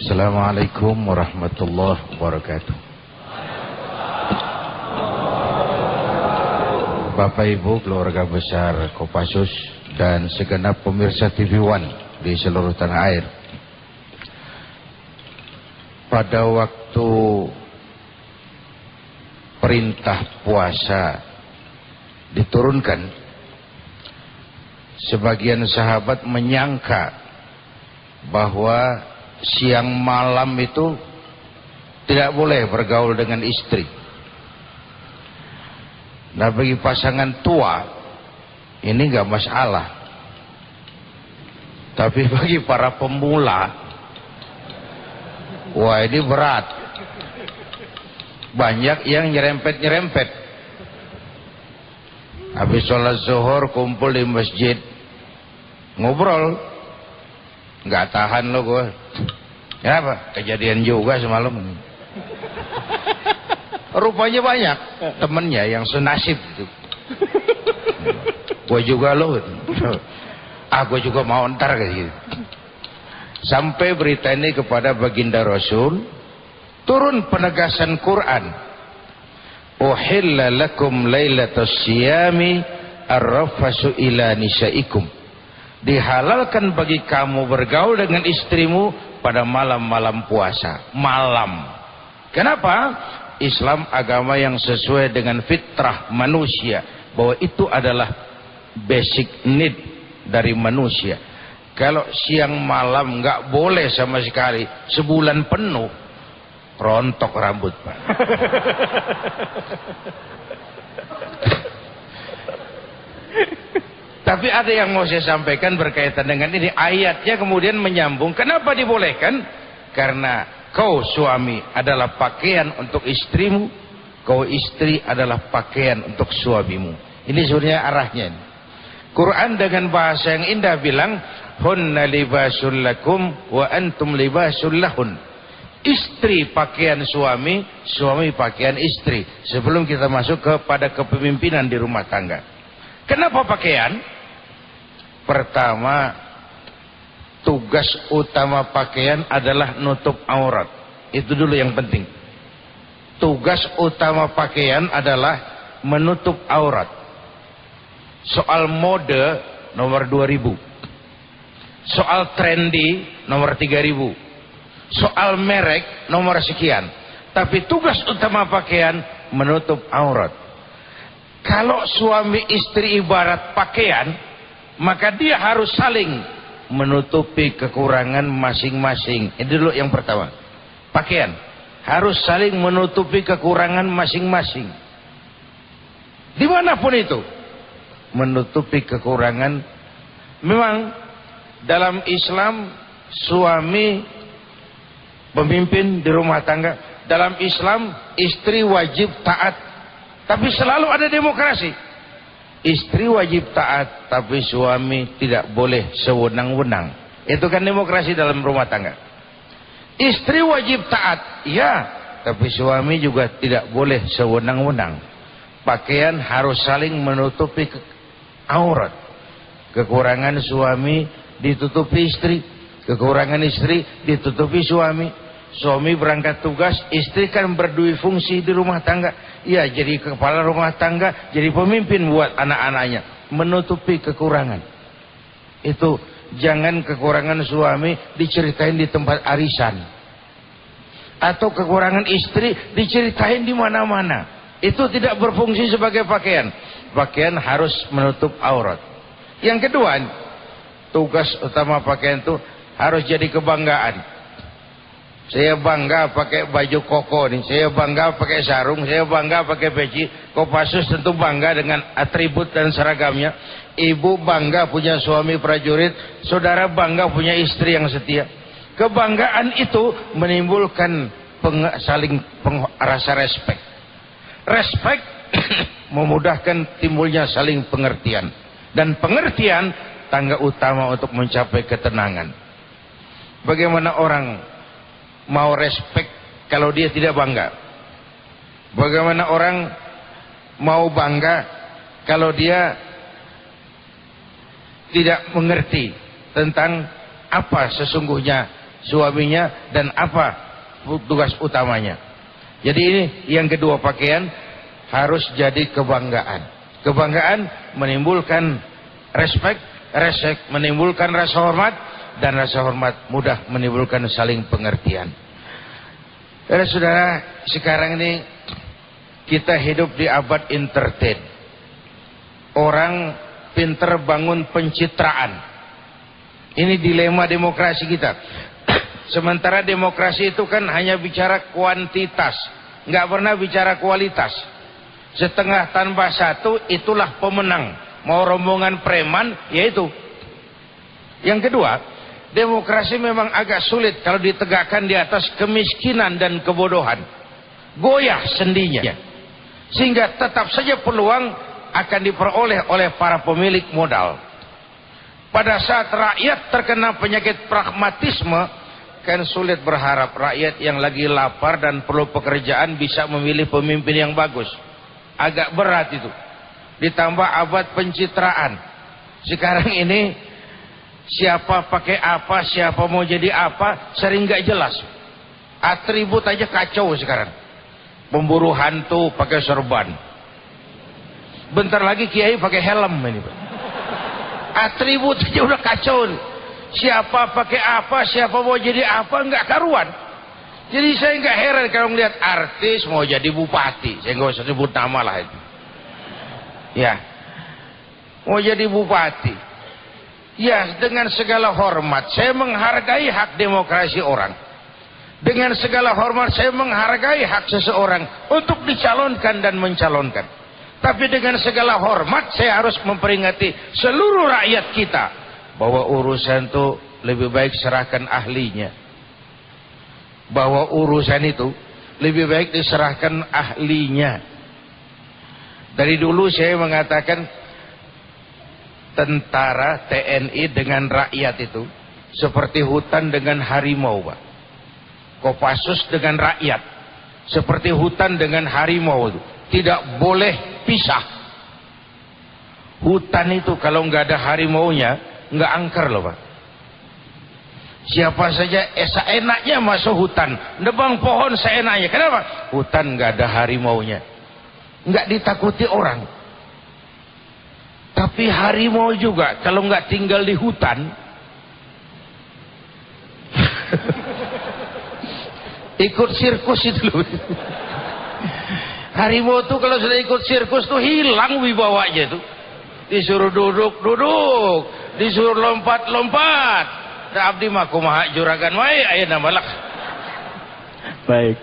Speaker 7: Assalamualaikum warahmatullahi wabarakatuh. Bapak Ibu, keluarga besar Kopassus dan segenap pemirsa TV One di seluruh tanah air. Pada waktu perintah puasa diturunkan, sebagian sahabat menyangka bahwa siang malam itu tidak boleh bergaul dengan istri. Nah, bagi pasangan tua ini nggak masalah, tapi bagi para pemula, wah ini berat. Banyak yang nyerempet-nyerempet. Habis sholat zuhur kumpul di masjid, ngobrol, nggak tahan lo gue. Kenapa? Kejadian juga semalam. Rupanya banyak temennya yang senasib gitu. Gue juga lo gitu. Gue juga mau ntar gitu. Sampai berita ini kepada baginda Rasul, turun penegasan Quran. Uhilla lakum lailatus siyami arrafasu ila nisaikum. Dihalalkan bagi kamu bergaul dengan istrimu pada malam-malam puasa. Malam. Kenapa? Islam agama yang sesuai dengan fitrah manusia, bahwa itu adalah basic need dari manusia. Kalau siang malam nggak boleh sama sekali, sebulan penuh rontok rambut, Pak. Tapi ada yang mau saya sampaikan berkaitan dengan ini. Ayatnya kemudian menyambung. Kenapa dibolehkan? Karena kau suami adalah pakaian untuk istrimu, kau istri adalah pakaian untuk suamimu. Ini sebenarnya arahnya. Quran dengan bahasa yang indah bilang, hunna libasul lakum wa antum libasul lahun. Istri pakaian suami, suami pakaian istri. Sebelum kita masuk kepada kepemimpinan di rumah tangga. Kenapa pakaian? Pertama, tugas utama pakaian adalah nutup aurat. Itu dulu yang penting. Tugas utama pakaian adalah menutup aurat. Soal mode nomor 2000. Soal trendy nomor 3000. Soal merek nomor sekian. Tapi tugas utama pakaian menutup aurat. Kalau suami istri ibarat pakaian, maka dia harus saling menutupi kekurangan masing-masing. Ini dulu yang pertama. Pakaian harus saling menutupi kekurangan masing-masing. Dimanapun itu, menutupi kekurangan. Memang dalam Islam suami pemimpin di rumah tangga. Dalam Islam istri wajib taat, tapi selalu ada demokrasi. Istri wajib taat, tapi suami tidak boleh sewenang-wenang. Itu kan demokrasi dalam rumah tangga. Istri wajib taat, ya, tapi suami juga tidak boleh sewenang-wenang. Pakaian harus saling menutupi aurat. Kekurangan suami ditutupi istri, kekurangan istri ditutupi suami. Suami berangkat tugas, istri kan berdui fungsi di rumah tangga. Ya, jadi kepala rumah tangga, jadi pemimpin buat anak-anaknya, menutupi kekurangan. Itu jangan kekurangan suami diceritain di tempat arisan, atau kekurangan istri diceritain di mana-mana. Itu tidak berfungsi sebagai pakaian. Pakaian harus menutup aurat. Yang kedua, tugas utama pakaian itu harus jadi kebanggaan. Saya bangga pakai baju koko nih, saya bangga pakai sarung, saya bangga pakai peci. Kopassus tentu bangga dengan atribut dan seragamnya. Ibu bangga punya suami prajurit, saudara bangga punya istri yang setia. Kebanggaan itu menimbulkan rasa respek. Respek memudahkan timbulnya saling pengertian. Dan pengertian tangga utama untuk mencapai ketenangan. Bagaimana orang mau respect kalau dia tidak bangga? Bagaimana orang mau bangga kalau dia tidak mengerti tentang apa sesungguhnya suaminya dan apa tugas utamanya? Jadi ini yang kedua, pakaian harus jadi kebanggaan. Kebanggaan menimbulkan respect, respect menimbulkan rasa hormat, dan rasa hormat mudah menimbulkan saling pengertian. Saudara, sekarang ini kita hidup di abad entertain. Orang pinter bangun pencitraan. Ini dilema demokrasi kita. Sementara demokrasi itu kan hanya bicara kuantitas, nggak pernah bicara kualitas. Setengah tanpa satu itulah pemenang. Mau rombongan preman, yaitu. Yang kedua, demokrasi memang agak sulit kalau ditegakkan di atas kemiskinan dan kebodohan. Goyah sendinya. Sehingga tetap saja peluang akan diperoleh oleh para pemilik modal. Pada saat rakyat terkena penyakit pragmatisme, kan sulit berharap rakyat yang lagi lapar dan perlu pekerjaan bisa memilih pemimpin yang bagus. Agak berat itu. Ditambah abad pencitraan. Sekarang ini siapa pakai apa, siapa mau jadi apa, sering gak jelas. Atribut aja kacau sekarang. Pemburu hantu pakai sorban. Bentar lagi kiai pakai helm ini. Atribut aja udah kacau. Siapa pakai apa, siapa mau jadi apa, nggak karuan. Jadi saya nggak heran kalau melihat artis mau jadi bupati. Saya nggak usah sebut nama lah itu. Ya, mau jadi bupati. Ya, dengan segala hormat, saya menghargai hak demokrasi orang. Dengan segala hormat saya menghargai hak seseorang untuk dicalonkan dan mencalonkan. Tapi dengan segala hormat saya harus memperingati seluruh rakyat kita bahwa urusan itu lebih baik serahkan ahlinya. Bahwa urusan itu lebih baik diserahkan ahlinya. Dari dulu saya mengatakan tentara TNI dengan rakyat itu seperti hutan dengan harimau, Pak. Kopassus dengan rakyat seperti hutan dengan harimau itu tidak boleh pisah. Hutan itu kalau nggak ada harimaunya nggak angker loh, Pak. Siapa saja seenaknya masuk hutan, nebang pohon seenaknya. Kenapa? Hutan nggak ada harimaunya, nggak ditakuti orang. Tapi harimau juga kalau nggak tinggal di hutan ikut sirkus itu loh. Harimau tuh kalau sudah ikut sirkus tuh hilang wibawanya tuh. Disuruh duduk, disuruh lompat. Da abdi mah kumaha juragan wae ayeuna malah.
Speaker 1: Baik.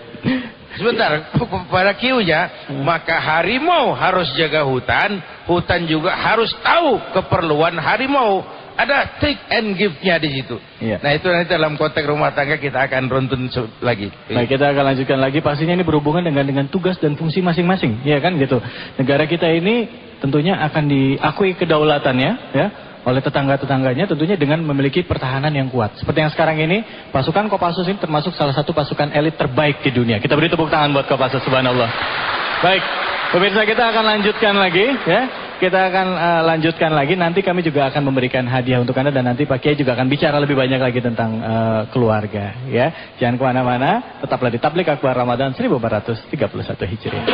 Speaker 7: Sebentar, pada kiunya, maka harimau harus jaga hutan, hutan juga harus tahu keperluan harimau. Ada take and give-nya di situ.
Speaker 1: Iya.
Speaker 7: Nah itu nanti dalam konteks rumah tangga kita akan runtun lagi.
Speaker 1: Baik, kita akan lanjutkan lagi. Pastinya ini berhubungan dengan tugas dan fungsi masing-masing, ya kan gitu. Negara kita ini tentunya akan diakui kedaulatannya, ya, oleh tetangga-tetangganya, tentunya dengan memiliki pertahanan yang kuat. Seperti yang sekarang ini, pasukan Kopassus ini termasuk salah satu pasukan elit terbaik di dunia. Kita beri tepuk tangan buat Kopassus, subhanallah. Baik, pemirsa, kita akan lanjutkan lagi, ya. Kita akan lanjutkan lagi. Nanti kami juga akan memberikan hadiah untuk Anda dan nanti Pak Kiai juga akan bicara lebih banyak lagi tentang keluarga, ya. Jangan kemana-mana, tetaplah di Tablik Akbar Ramadan 1431 Hijriah.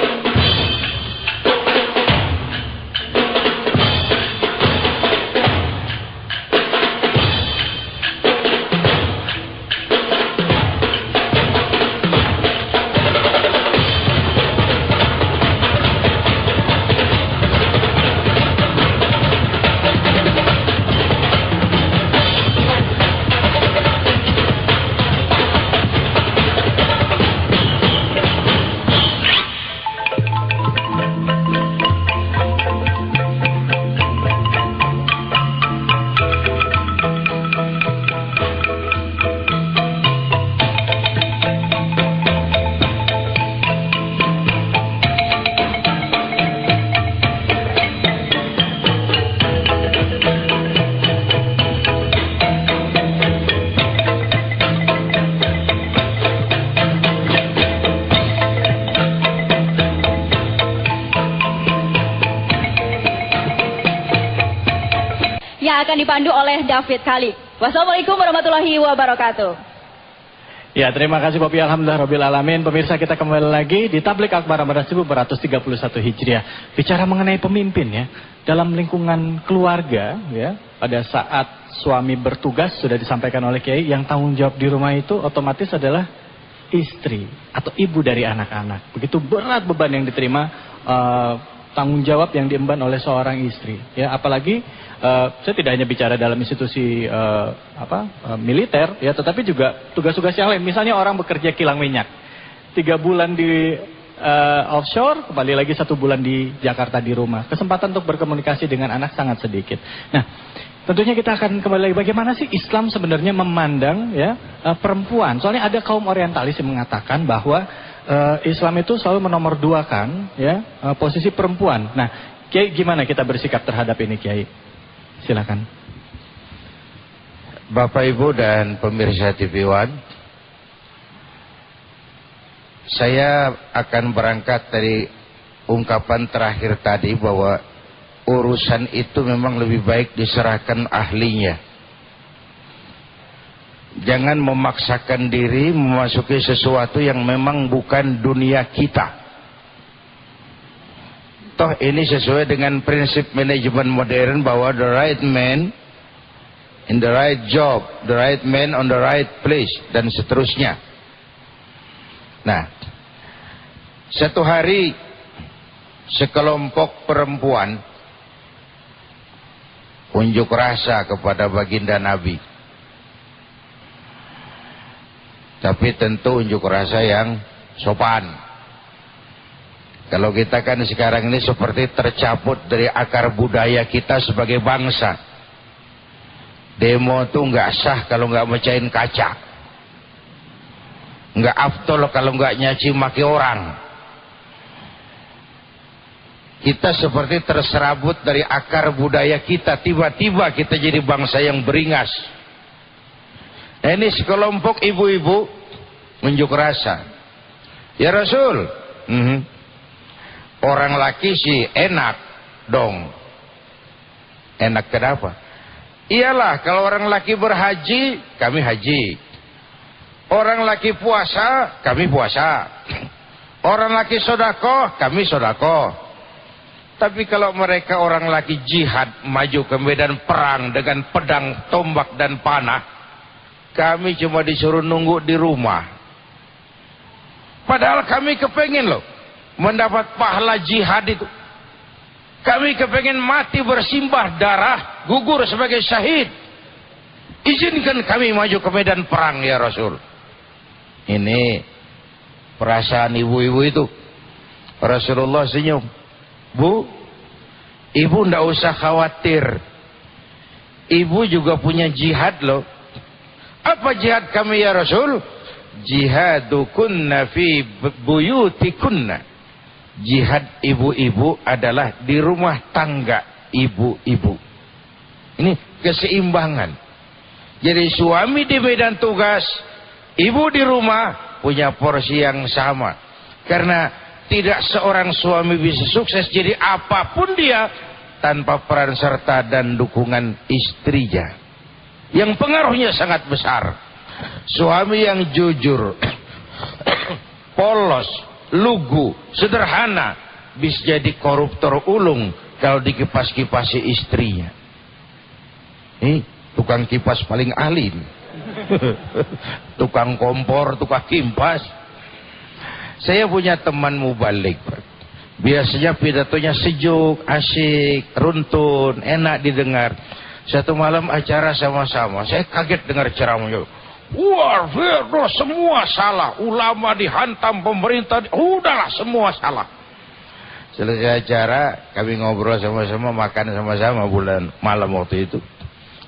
Speaker 8: yang akan dipandu oleh David Khalid. Wassalamualaikum warahmatullahi wabarakatuh.
Speaker 1: Ya, terima kasih Popi, alhamdulillah rabbil alamin. Pemirsa, kita kembali lagi di Tablik Akbar Ramadan 1431 Hijriah. Bicara mengenai pemimpin ya, dalam lingkungan keluarga ya, pada saat suami bertugas sudah disampaikan oleh Kiai, yang tanggung jawab di rumah itu otomatis adalah istri atau ibu dari anak-anak. Begitu berat beban yang diterima, tanggung jawab yang diemban oleh seorang istri ya, apalagi saya tidak hanya bicara dalam institusi militer ya, tetapi juga tugas-tugas yang lain. Misalnya orang bekerja kilang minyak 3 bulan di offshore, kembali lagi 1 bulan di Jakarta di rumah, kesempatan untuk berkomunikasi dengan anak sangat sedikit. Nah, tentunya kita akan kembali lagi bagaimana sih Islam sebenarnya memandang ya perempuan. Soalnya ada kaum orientalis yang mengatakan bahwa Islam itu selalu menomorduakan ya posisi perempuan. Nah, Kiai, gimana kita bersikap terhadap ini, Kiai? Silakan.
Speaker 7: Bapak Ibu dan pemirsa TV One, saya akan berangkat dari ungkapan terakhir tadi bahwa urusan itu memang lebih baik diserahkan ahlinya. Jangan memaksakan diri memasuki sesuatu yang memang bukan dunia kita. Toh ini sesuai dengan prinsip manajemen modern bahwa the right man in the right job, the right man on the right place, dan seterusnya. Nah, satu hari sekelompok perempuan unjuk rasa kepada baginda Nabi. Tapi tentu unjuk rasa yang sopan. Kalau kita kan sekarang ini seperti tercabut dari akar budaya kita sebagai bangsa. Demo tuh nggak sah kalau nggak mecahin kaca. Nggak afdol kalau nggak nyaci maki orang. Kita seperti terserabut dari akar budaya kita. Tiba-tiba kita jadi bangsa yang beringas. Nah, ini sekelompok ibu-ibu unjuk rasa. Ya Rasul, orang laki sih enak dong. Enak kenapa? Iyalah, kalau orang laki berhaji, kami haji. Orang laki puasa, kami puasa. Orang laki sodako, kami sodako. Tapi kalau mereka orang laki jihad, maju ke medan perang dengan pedang, tombak dan panah, kami cuma disuruh nunggu di rumah. Padahal kami kepengen loh mendapat pahala jihad itu. Kami kepengen mati bersimbah darah, gugur sebagai syahid. Izinkan kami maju ke medan perang ya Rasul. Ini perasaan ibu-ibu itu. Rasulullah senyum. Bu, ibu ndak usah khawatir. Ibu juga punya jihad loh. Apa jihad kami ya Rasul? Jihadukunna fi buyutikunna. Jihad ibu-ibu adalah di rumah tangga ibu-ibu. Ini keseimbangan. Jadi suami di medan tugas, ibu di rumah punya porsi yang sama. Karena tidak seorang suami bisa sukses jadi apapun dia tanpa peran serta dan dukungan istrinya, yang pengaruhnya sangat besar. Suami yang jujur, polos, lugu, sederhana, bisa jadi koruptor ulung kalau dikipas-kipasi istrinya. Ini tukang kipas paling ahli. Tukang kompor, tukang kipas. Saya punya teman mubalik. Biasanya pidatonya sejuk, asik, runtun, enak didengar. Satu malam acara sama-sama, saya kaget dengar ceramahnya. Wah, semua salah. Ulama dihantam, pemerintah, udahlah semua salah. Selesai acara, kami ngobrol sama-sama, makan sama-sama bulan malam waktu itu.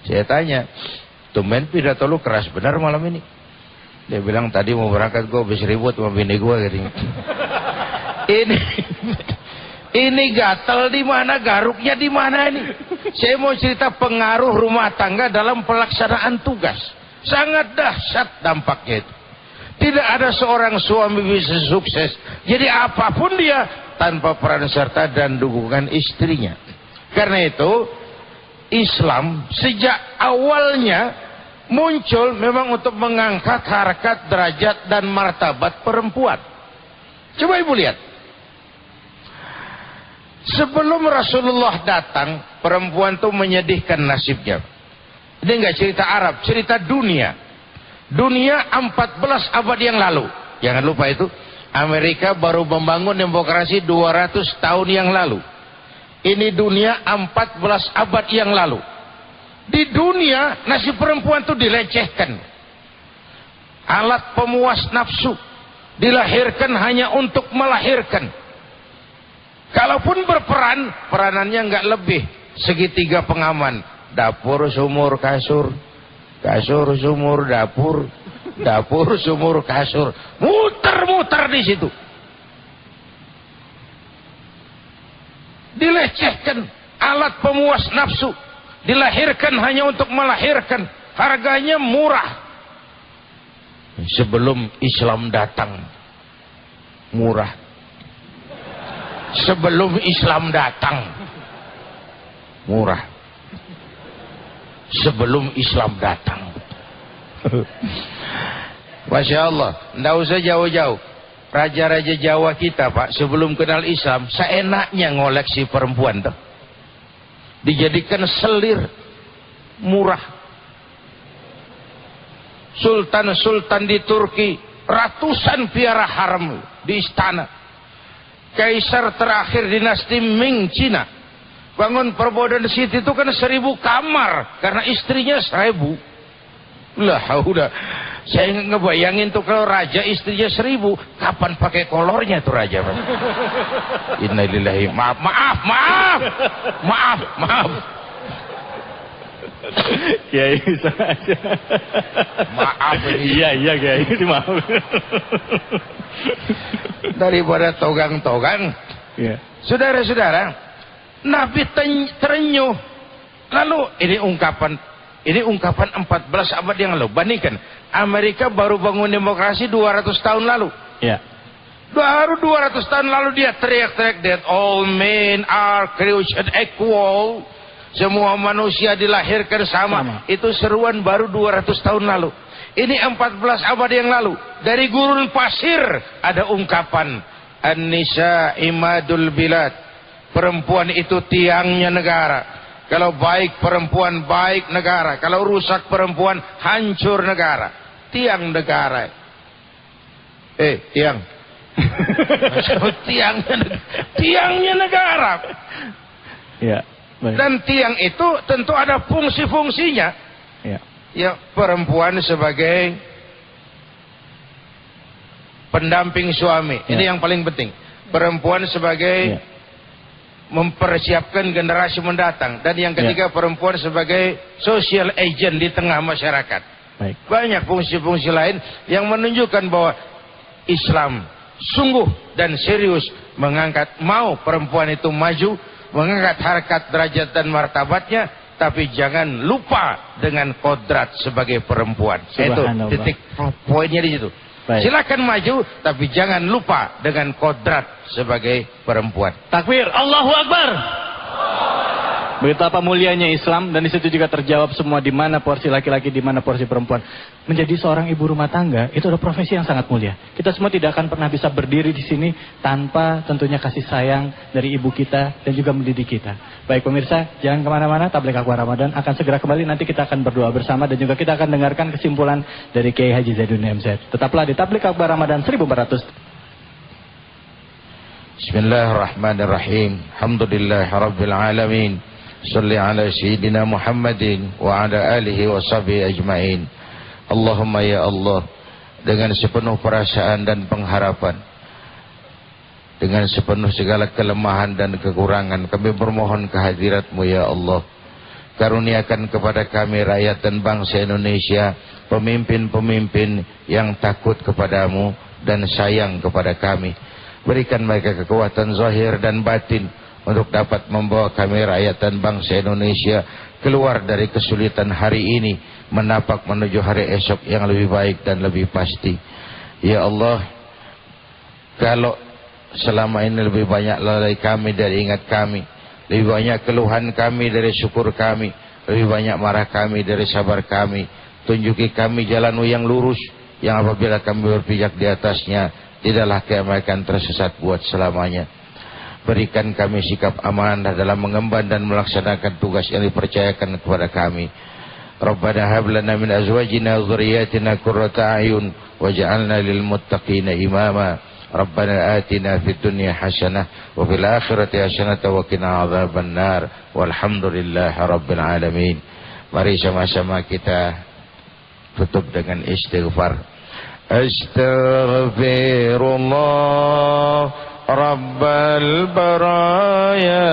Speaker 7: Saya tanya, tumben pidato lu keras benar malam ini. Dia bilang tadi mau berangkat gue habis ribut sama bini gue katanya. Ini gatel di mana, garuknya di mana ini? Saya mau cerita pengaruh rumah tangga dalam pelaksanaan tugas. Sangat dahsyat dampaknya itu. Tidak ada seorang suami bisa sukses jadi apapun dia tanpa peran serta dan dukungan istrinya. Karena itu Islam sejak awalnya muncul memang untuk mengangkat harkat, derajat dan martabat perempuan. Coba ibu lihat. Sebelum Rasulullah datang, perempuan itu menyedihkan nasibnya. Ini enggak cerita Arab, cerita dunia. Dunia 14 abad yang lalu. Jangan lupa itu, Amerika baru membangun demokrasi 200 tahun yang lalu. Ini dunia 14 abad yang lalu. Di dunia nasib perempuan itu dilecehkan. Alat pemuas nafsu, dilahirkan hanya untuk melahirkan. Kalaupun berperan, peranannya enggak lebih segitiga pengaman. Dapur, sumur, kasur. Kasur, sumur, dapur. Dapur, sumur, kasur. Muter-muter di situ. Dilecehkan. Alat pemuas nafsu. Dilahirkan hanya untuk melahirkan. Harganya murah. Sebelum Islam datang, murah. Sebelum Islam datang, murah. Sebelum Islam datang, Masya Allah, tidak usah jauh-jauh. Raja-raja Jawa kita, Pak, sebelum kenal Islam, seenaknya ngoleksi perempuan tuh. Dijadikan selir, murah. Sultan-sultan di Turki, ratusan piara haram di istana. Kaisar terakhir dinasti Ming Cina bangun Perbodan City itu kan 1000 kamar karena istrinya 1000. Lah udah, saya ngebayangin tuh kalau raja istrinya 1000, kapan pakai kolornya tuh raja, Pak? Innalillahi, maaf.
Speaker 1: Kiai bisa aja.
Speaker 7: Maaf ini.
Speaker 1: Iya Kiai, maaf.
Speaker 7: Daripada togang-togang.
Speaker 1: Ya.
Speaker 7: Saudara-saudara, Nabi terenyuh. Lalu ini ungkapan 14 abad yang lalu. Bandingkan, Amerika baru bangun demokrasi 200 tahun lalu.
Speaker 1: Ya.
Speaker 7: Baru 200 tahun lalu dia teriak-teriak that all men are created equal. Semua manusia dilahirkan sama. Itu seruan baru 200 tahun lalu. Ini 14 abad yang lalu. Dari gurun pasir ada ungkapan An-nisa imadul bilad. Perempuan itu tiangnya negara. Kalau baik perempuan, baik negara. Kalau rusak perempuan, hancur negara. Tiang negara. Tiang. Tiangnya negara.
Speaker 1: Ya. Baik.
Speaker 7: Dan tiang itu tentu ada fungsi-fungsinya.
Speaker 1: Ya.
Speaker 7: Ya, perempuan sebagai pendamping suami.
Speaker 1: Ya.
Speaker 7: Ini yang paling penting. Perempuan sebagai mempersiapkan generasi mendatang. Dan yang ketiga, perempuan sebagai social agent di tengah masyarakat.
Speaker 1: Baik.
Speaker 7: Banyak fungsi-fungsi lain yang menunjukkan bahwa Islam sungguh dan serius mengangkat, mau perempuan itu maju, mengangkat harkat, derajat dan martabatnya, tapi jangan lupa dengan kodrat sebagai perempuan. Itu titik poinnya di situ. Baik. Silakan maju, tapi jangan lupa dengan kodrat sebagai perempuan.
Speaker 1: Takbir, Allahu Akbar. Betapa mulianya Islam, dan di situ juga terjawab semua di mana porsi laki-laki, di mana porsi perempuan. Menjadi seorang ibu rumah tangga itu adalah profesi yang sangat mulia. Kita semua tidak akan pernah bisa berdiri di sini tanpa tentunya kasih sayang dari ibu kita dan juga mendidik kita. Baik pemirsa, jangan kemana-mana. Tabligh Akbar Ramadan akan segera kembali. Nanti kita akan berdoa bersama dan juga kita akan dengarkan kesimpulan dari Kiai Haji Zaidun MZ. Tetaplah di Tabligh Akbar Ramadan 1400.
Speaker 7: Bismillahirrahmanirrahim. Alhamdulillahirabbil alamin. Salli ala Sayyidina Muhammadin wa ala alihi wa sahbihi ajma'in. Allahumma ya Allah, dengan sepenuh perasaan dan pengharapan, dengan sepenuh segala kelemahan dan kekurangan, kami bermohon kehadirat-Mu ya Allah. Karuniakan kepada kami rakyat dan bangsa Indonesia pemimpin-pemimpin yang takut kepadamu dan sayang kepada kami. Berikan mereka kekuatan zahir dan batin untuk dapat membawa kami rakyat dan bangsa Indonesia keluar dari kesulitan hari ini, menapak menuju hari esok yang lebih baik dan lebih pasti. Ya Allah, kalau selama ini lebih banyak lalai kami dari ingat kami, Lebih banyak keluhan kami dari syukur kami. Lebih banyak marah kami dari sabar kami. Tunjuki kami jalan-Mu yang lurus, yang apabila kami berpijak di atasnya, tidaklah kami akan tersesat buat selamanya. Berikan kami sikap amanah dalam mengemban dan melaksanakan tugas yang dipercayakan kepada kami. Rabbana hab lana min azwajina wa dhurriyyatina qurrata a'yun waj'alna lil muttaqina imama. Rabbana atina fid dunya hasanah wa fil akhirati hasanah wa qina adzabannar. Walhamdulillahi rabbil alamin. Mari sama-sama kita tutup dengan istighfar. Astaghfirullah Rabbal baraya,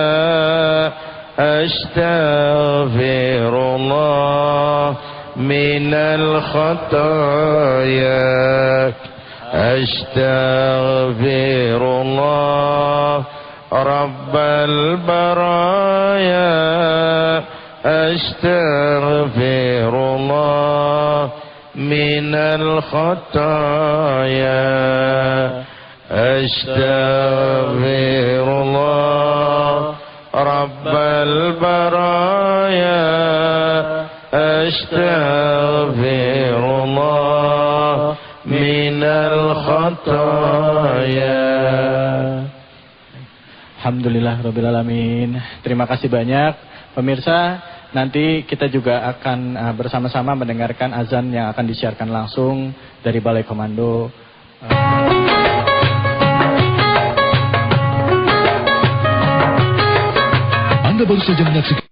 Speaker 7: astaghfirullah minal khataya, astaghfirullah Rabbal baraya, astaghfirullah minal khataya. Astaghfirullah Rabbal baraya, astaghfirullah minal khataya.
Speaker 1: Alhamdulillah Rabbil Alamin. Terima kasih banyak pemirsa. Nanti kita juga akan bersama-sama mendengarkan azan yang akan disiarkan langsung dari Balai Komando.
Speaker 9: Anda baru saja menyaksikan